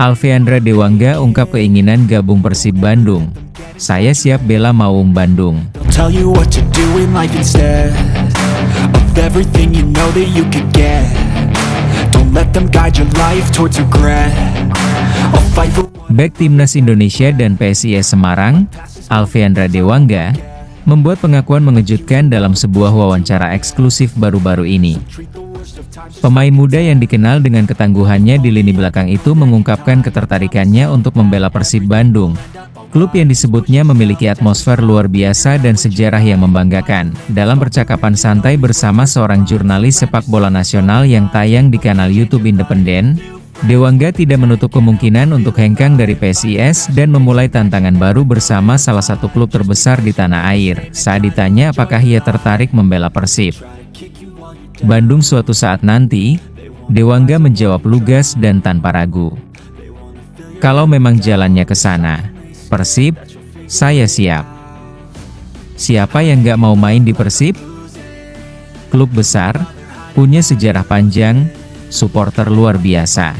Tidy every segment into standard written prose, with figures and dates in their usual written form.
Alveandra Dewangga ungkap keinginan gabung Persib Bandung. Saya siap bela Maung Bandung. Tell you what to do in life instead of everything you know that you could get. Don't let them guide your life towards regret. I'll fight for. Bek Timnas Indonesia dan PSIS Semarang, Alveandra Dewangga, membuat pengakuan mengejutkan dalam sebuah wawancara eksklusif baru-baru ini. Pemain muda yang dikenal dengan ketangguhannya di lini belakang itu mengungkapkan ketertarikannya untuk membela Persib Bandung. Klub yang disebutnya memiliki atmosfer luar biasa dan sejarah yang membanggakan. Dalam percakapan santai bersama seorang jurnalis sepak bola nasional yang tayang di kanal YouTube independen, Dewangga tidak menutup kemungkinan untuk hengkang dari PSIS dan memulai tantangan baru bersama salah satu klub terbesar di tanah air. Saat ditanya apakah ia tertarik membela Persib Bandung suatu saat nanti, Dewangga menjawab lugas dan tanpa ragu. Kalau memang jalannya ke sana, Persib, saya siap. Siapa yang gak mau main di Persib? Klub besar, punya sejarah panjang, supporter luar biasa.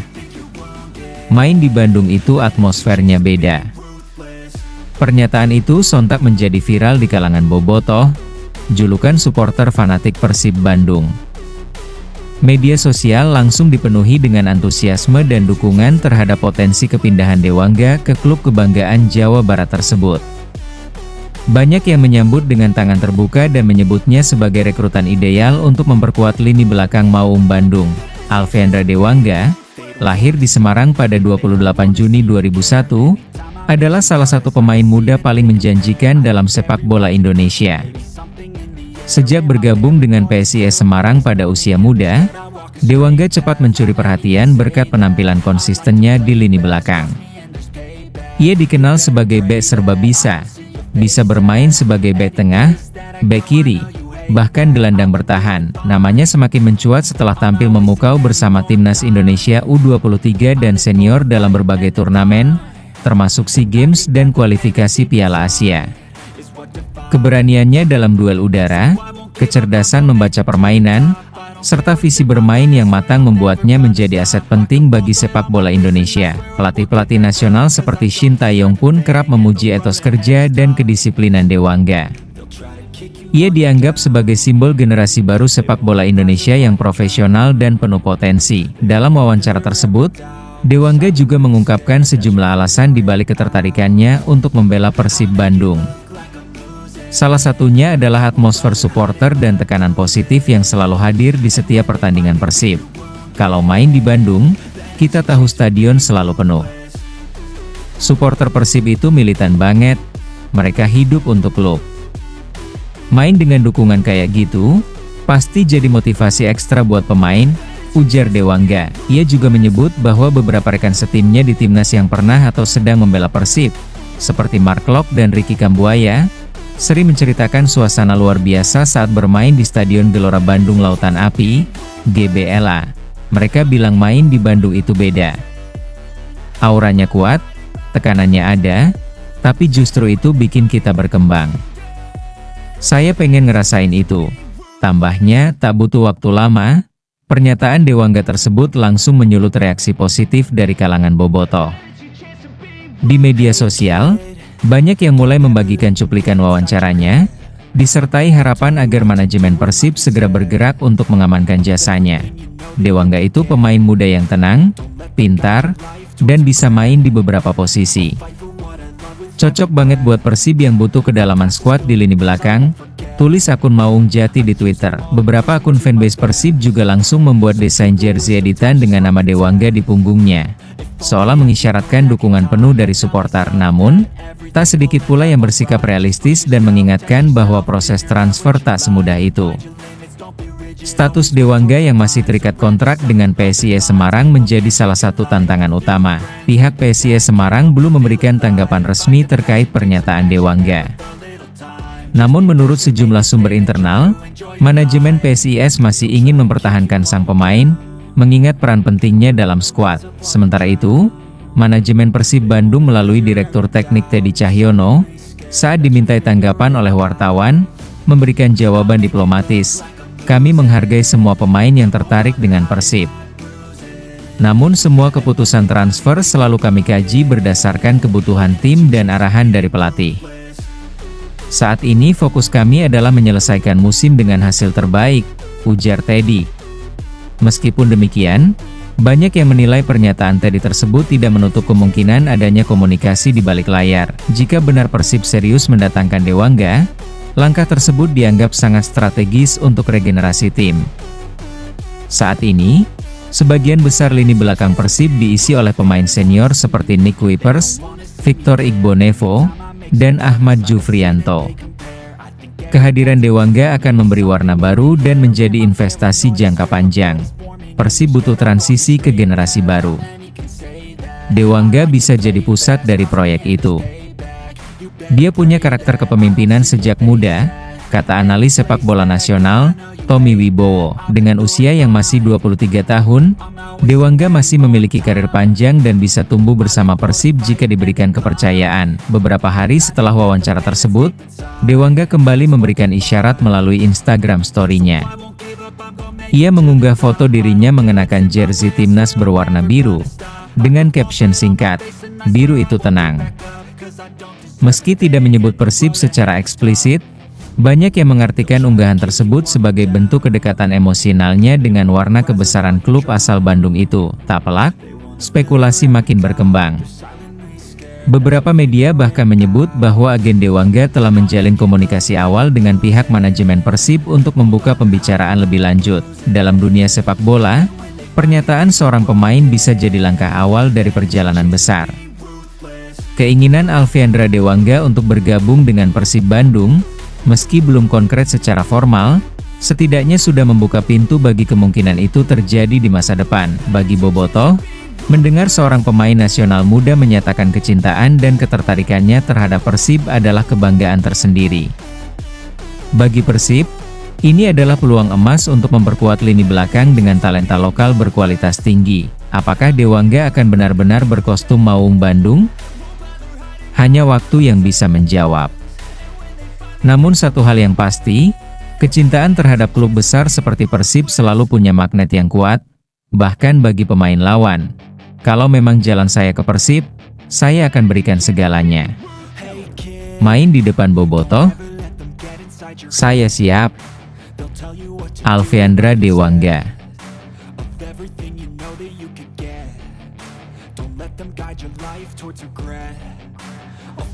Main di Bandung itu atmosfernya beda. Pernyataan itu sontak menjadi viral di kalangan bobotoh, julukan supporter fanatik Persib Bandung. Media sosial langsung dipenuhi dengan antusiasme dan dukungan terhadap potensi kepindahan Dewangga ke klub kebanggaan Jawa Barat tersebut. Banyak yang menyambut dengan tangan terbuka dan menyebutnya sebagai rekrutan ideal untuk memperkuat lini belakang Maung Bandung. Alveandra Dewangga, lahir di Semarang pada 28 Juni 2001, adalah salah satu pemain muda paling menjanjikan dalam sepak bola Indonesia. Sejak bergabung dengan PSIS Semarang pada usia muda, Dewangga cepat mencuri perhatian berkat penampilan konsistennya di lini belakang. Ia dikenal sebagai bek serba bisa bermain sebagai bek tengah, bek kiri, bahkan gelandang bertahan. Namanya semakin mencuat setelah tampil memukau bersama Timnas Indonesia U23 dan senior dalam berbagai turnamen, termasuk SEA Games dan kualifikasi Piala Asia. Keberaniannya dalam duel udara, kecerdasan membaca permainan, serta visi bermain yang matang membuatnya menjadi aset penting bagi sepak bola Indonesia. Pelatih-pelatih nasional seperti Shin Tae-yong pun kerap memuji etos kerja dan kedisiplinan Dewangga. Ia dianggap sebagai simbol generasi baru sepak bola Indonesia yang profesional dan penuh potensi. Dalam wawancara tersebut, Dewangga juga mengungkapkan sejumlah alasan di balik ketertarikannya untuk membela Persib Bandung. Salah satunya adalah atmosfer supporter dan tekanan positif yang selalu hadir di setiap pertandingan Persib. Kalau main di Bandung, kita tahu stadion selalu penuh. Supporter Persib itu militan banget, mereka hidup untuk klub. Main dengan dukungan kayak gitu, pasti jadi motivasi ekstra buat pemain, ujar Dewangga. Ia juga menyebut bahwa beberapa rekan setimnya di timnas yang pernah atau sedang membela Persib, seperti Mark Lok dan Ricky Kambuaya, sering menceritakan suasana luar biasa saat bermain di Stadion Gelora Bandung Lautan Api, GBLA. Mereka bilang main di Bandung itu beda. Auranya kuat, tekanannya ada, tapi justru itu bikin kita berkembang. Saya pengen ngerasain itu. Tambahnya, tak butuh waktu lama, pernyataan Dewangga tersebut langsung menyulut reaksi positif dari kalangan bobotoh. Di media sosial, banyak yang mulai membagikan cuplikan wawancaranya, disertai harapan agar manajemen Persib segera bergerak untuk mengamankan jasanya. Dewangga itu pemain muda yang tenang, pintar, dan bisa main di beberapa posisi. Cocok banget buat Persib yang butuh kedalaman skuad di lini belakang, tulis akun Maung Jati di Twitter. Beberapa akun fanbase Persib juga langsung membuat desain jersey editan dengan nama Dewangga di punggungnya, seolah mengisyaratkan dukungan penuh dari supporter. Namun, tak sedikit pula yang bersikap realistis dan mengingatkan bahwa proses transfer tak semudah itu. Status Dewangga yang masih terikat kontrak dengan PSIS Semarang menjadi salah satu tantangan utama. Pihak PSIS Semarang belum memberikan tanggapan resmi terkait pernyataan Dewangga. Namun menurut sejumlah sumber internal, manajemen PSIS masih ingin mempertahankan sang pemain, mengingat peran pentingnya dalam skuad. Sementara itu, manajemen Persib Bandung melalui Direktur Teknik Teddy Cahyono, saat dimintai tanggapan oleh wartawan, memberikan jawaban diplomatis. Kami menghargai semua pemain yang tertarik dengan Persib. Namun semua keputusan transfer selalu kami kaji berdasarkan kebutuhan tim dan arahan dari pelatih. Saat ini fokus kami adalah menyelesaikan musim dengan hasil terbaik, ujar Teddy. Meskipun demikian, banyak yang menilai pernyataan Teddy tersebut tidak menutup kemungkinan adanya komunikasi di balik layar. Jika benar Persib serius mendatangkan Dewangga, langkah tersebut dianggap sangat strategis untuk regenerasi tim. Saat ini, sebagian besar lini belakang Persib diisi oleh pemain senior seperti Nick Kuipers, Victor Igbonevo, dan Ahmad Jufrianto. Kehadiran Dewangga akan memberi warna baru dan menjadi investasi jangka panjang. Persib butuh transisi ke generasi baru. Dewangga bisa jadi pusat dari proyek itu. Dia punya karakter kepemimpinan sejak muda, kata analis sepak bola nasional, Tommy Wibowo. Dengan usia yang masih 23 tahun, Dewangga masih memiliki karir panjang dan bisa tumbuh bersama Persib jika diberikan kepercayaan. Beberapa hari setelah wawancara tersebut, Dewangga kembali memberikan isyarat melalui Instagram story-nya. Ia mengunggah foto dirinya mengenakan jersey timnas berwarna biru, dengan caption singkat, "Biru itu tenang." Meski tidak menyebut Persib secara eksplisit, banyak yang mengartikan unggahan tersebut sebagai bentuk kedekatan emosionalnya dengan warna kebesaran klub asal Bandung itu. Tak pelak, spekulasi makin berkembang. Beberapa media bahkan menyebut bahwa agen Dewangga telah menjalin komunikasi awal dengan pihak manajemen Persib untuk membuka pembicaraan lebih lanjut. Dalam dunia sepak bola, pernyataan seorang pemain bisa jadi langkah awal dari perjalanan besar. Keinginan Alfiandra Dewangga untuk bergabung dengan Persib Bandung, meski belum konkret secara formal, setidaknya sudah membuka pintu bagi kemungkinan itu terjadi di masa depan. Bagi Bobotoh, mendengar seorang pemain nasional muda menyatakan kecintaan dan ketertarikannya terhadap Persib adalah kebanggaan tersendiri. Bagi Persib, ini adalah peluang emas untuk memperkuat lini belakang dengan talenta lokal berkualitas tinggi. Apakah Dewangga akan benar-benar berkostum Maung Bandung? Hanya waktu yang bisa menjawab. Namun satu hal yang pasti, kecintaan terhadap klub besar seperti Persib selalu punya magnet yang kuat, bahkan bagi pemain lawan. Kalau memang jalan saya ke Persib, saya akan berikan segalanya. Main di depan Bobotoh? Saya siap. Alfiandra Dewangga.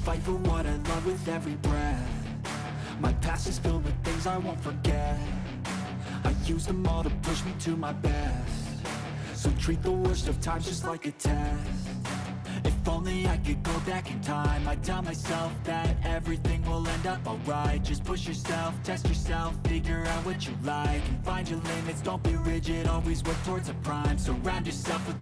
Fight for what I love with every breath. My past is filled with things I won't forget. I use them all to push me to my best. So treat the worst of times just like a test. If only I could go back in time, I'd tell myself that everything will end up alright. Just push yourself, test yourself, figure out what you like, and find your limits, don't be rigid, always work towards a prime. Surround yourself with